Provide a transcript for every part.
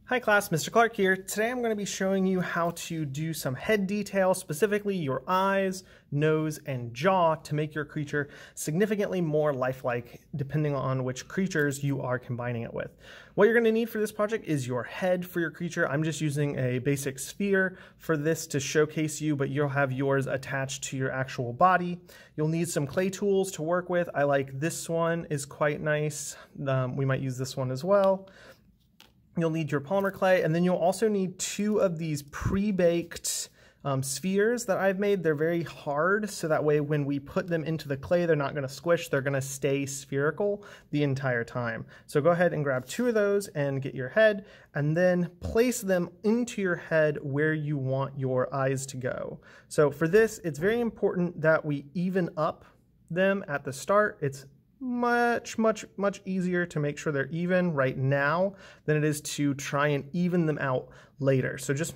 Hi class, Mr. Clark here. Today I'm going to be showing you how to do some head detail, specifically your eyes, nose, and jaw to make your creature significantly more lifelike depending on which creatures you are combining it with. What you're going to need for this project is your head for your creature. I'm just using a basic sphere for this to showcase you, but you'll have yours attached to your actual body. You'll need some clay tools to work with. I like this one, is quite nice. We might use this one as well. You'll need your polymer clay, and then you'll also need two of these pre-baked spheres that I've made. They're very hard, so that way when we put them into the clay, they're not going to squish. They're going to stay spherical the entire time. So go ahead and grab two of those and get your head, and then place them into your head where you want your eyes to go. So for this, it's very important that we even up them at the start. It's much easier to make sure they're even right now than it is to try and even them out later. So just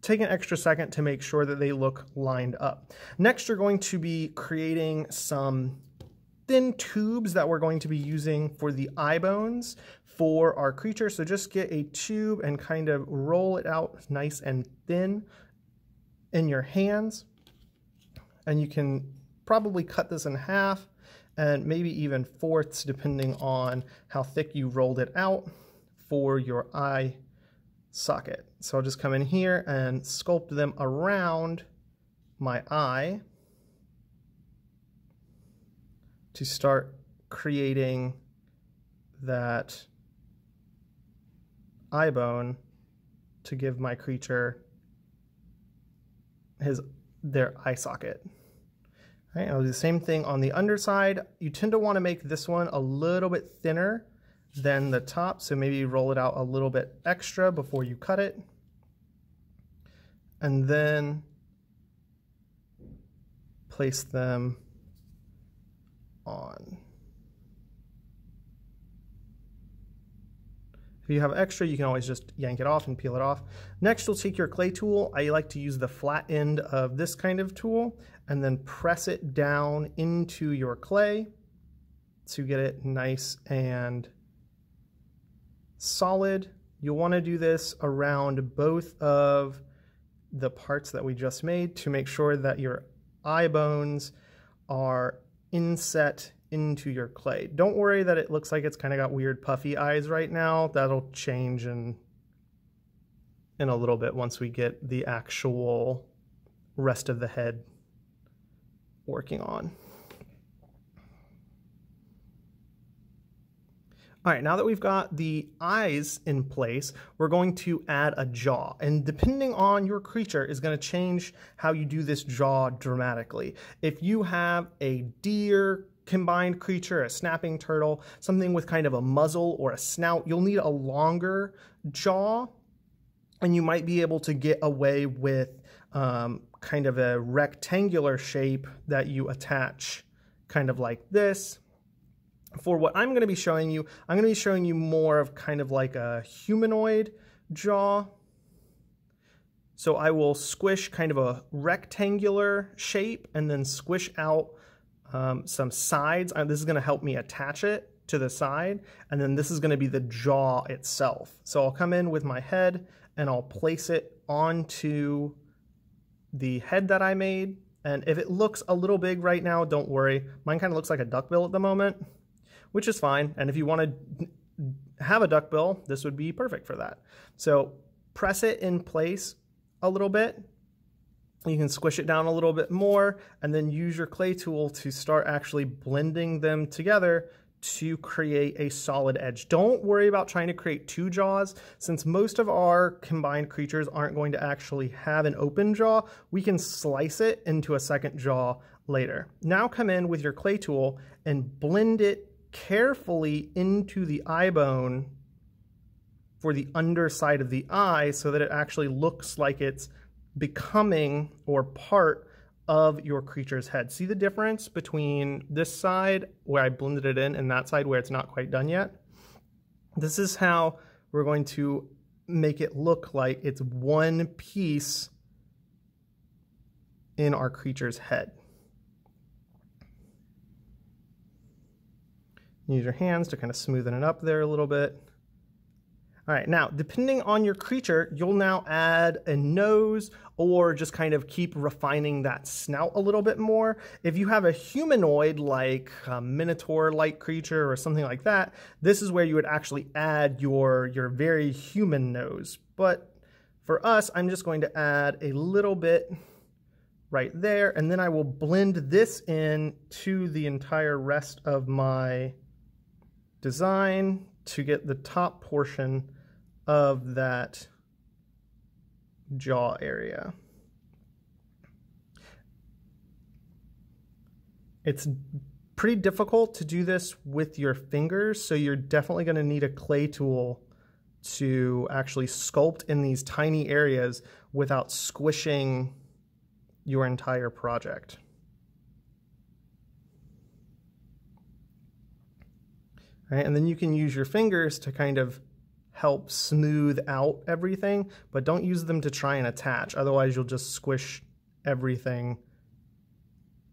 take an extra second to make sure that they look lined up. Next, you're going to be creating some thin tubes that we're going to be using for the eye bones for our creature. So just get a tube and kind of roll it out nice and thin in your hands. And you can probably cut this in half and maybe even fourths depending on how thick you rolled it out for your eye socket. So I'll just come in here and sculpt them around my eye to start creating that eye bone to give my creature their eye socket. All right, I'll do the same thing on the underside. You tend to want to make this one a little bit thinner than the top, so maybe roll it out a little bit extra before you cut it. And then place them on. If you have extra, you can always just yank it off and peel it off. Next, you'll take your clay tool. I like to use the flat end of this kind of tool and then press it down into your clay to get it nice and solid. You'll want to do this around both of the parts that we just made to make sure that your eye bones are inset into your clay. Don't worry that it looks like it's kind of got weird puffy eyes right now. That'll change in a little bit once we get the actual rest of the head working on. All right, now that we've got the eyes in place, we're going to add a jaw. And depending on your creature is going to change how you do this jaw dramatically. If you have a deer combined creature, a snapping turtle, something with kind of a muzzle or a snout, you'll need a longer jaw, and you might be able to get away with kind of a rectangular shape that you attach kind of like this. For what I'm going to be showing you, I'm going to be showing you more of kind of like a humanoid jaw. So I will squish kind of a rectangular shape and then squish out some sides. This is going to help me attach it to the side, and then this is going to be the jaw itself. So I'll come in with my head and I'll place it onto the head that I made. And if it looks a little big right now, don't worry. Mine kind of looks like a duckbill at the moment, which is fine. And if you want to have a duckbill, this would be perfect for that. So press it in place a little bit. You can squish it down a little bit more and then use your clay tool to start actually blending them together to create a solid edge. Don't worry about trying to create two jaws. Since most of our combined creatures aren't going to actually have an open jaw, we can slice it into a second jaw later. Now come in with your clay tool and blend it carefully into the eye bone for the underside of the eye so that it actually looks like it's becoming or part of your creature's head. See the difference between this side where I blended it in and that side where it's not quite done yet? This is how we're going to make it look like it's one piece in our creature's head. Use your hands to kind of smoothen it up there a little bit. All right, now, depending on your creature, you'll now add a nose or just kind of keep refining that snout a little bit more. If you have a humanoid like a minotaur-like creature or something like that, this is where you would actually add your very human nose. But for us, I'm just going to add a little bit right there, and then I will blend this in to the entire rest of my design to get the top portion of that jaw area. It's pretty difficult to do this with your fingers, so you're definitely going to need a clay tool to actually sculpt in these tiny areas without squishing your entire project. All right, and then you can use your fingers to kind of help smooth out everything, but don't use them to try and attach. Otherwise, you'll just squish everything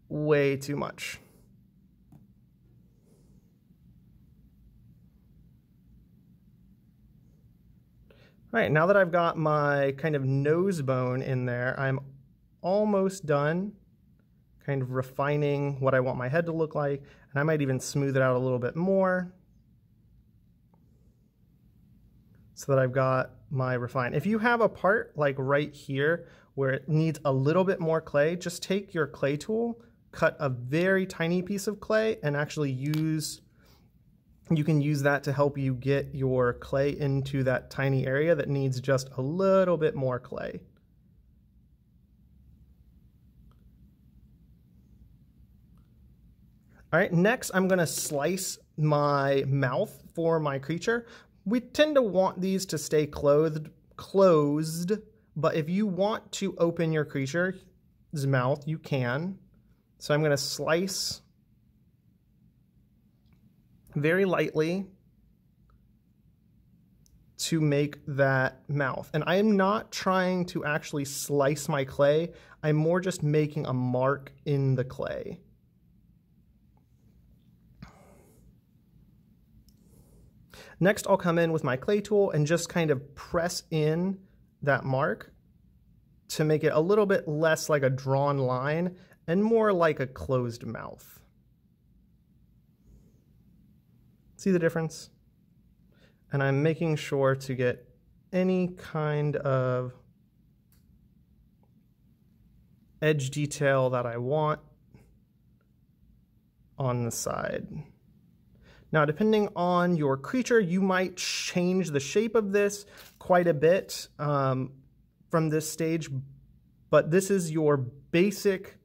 way too much. All right, now that I've got my kind of nose bone in there, I'm almost done kind of refining what I want my head to look like, and I might even smooth it out a little bit more so that I've got my refine. If you have a part like right here where it needs a little bit more clay, just take your clay tool, cut a very tiny piece of clay, and actually you can use that to help you get your clay into that tiny area that needs just a little bit more clay. All right, next I'm gonna slice my mouth for my creature. We tend to want these to stay closed, but if you want to open your creature's mouth, you can. So I'm gonna slice very lightly to make that mouth. And I am not trying to actually slice my clay, I'm more just making a mark in the clay. Next, I'll come in with my clay tool and just kind of press in that mark to make it a little bit less like a drawn line and more like a closed mouth. See the difference? And I'm making sure to get any kind of edge detail that I want on the side. Now, depending on your creature, you might change the shape of this quite a bit from this stage, but this is your basic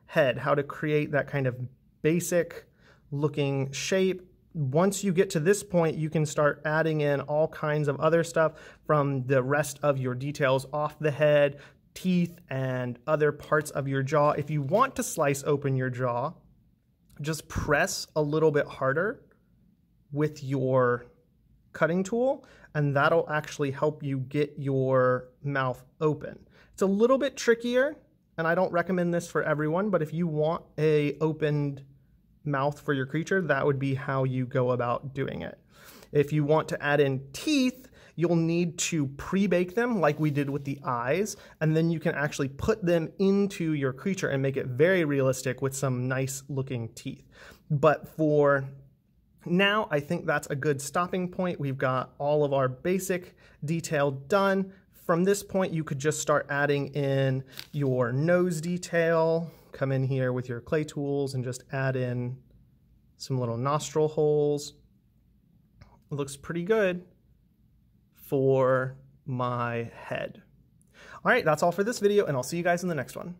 head, how to create that kind of basic looking shape. Once you get to this point, you can start adding in all kinds of other stuff from the rest of your details off the head, teeth, and other parts of your jaw. If you want to slice open your jaw, just press a little bit harder with your cutting tool, and that'll actually help you get your mouth open. It's a little bit trickier, and I don't recommend this for everyone, but if you want a opened mouth for your creature, that would be how you go about doing it. If you want to add in teeth, you'll need to pre-bake them like we did with the eyes, and then you can actually put them into your creature and make it very realistic with some nice looking teeth. But for now, I think that's a good stopping point. We've got all of our basic detail done. From this point, you could just start adding in your nose detail. Come in here with your clay tools and just add in some little nostril holes. It looks pretty good for my head. All right, that's all for this video, and I'll see you guys in the next one.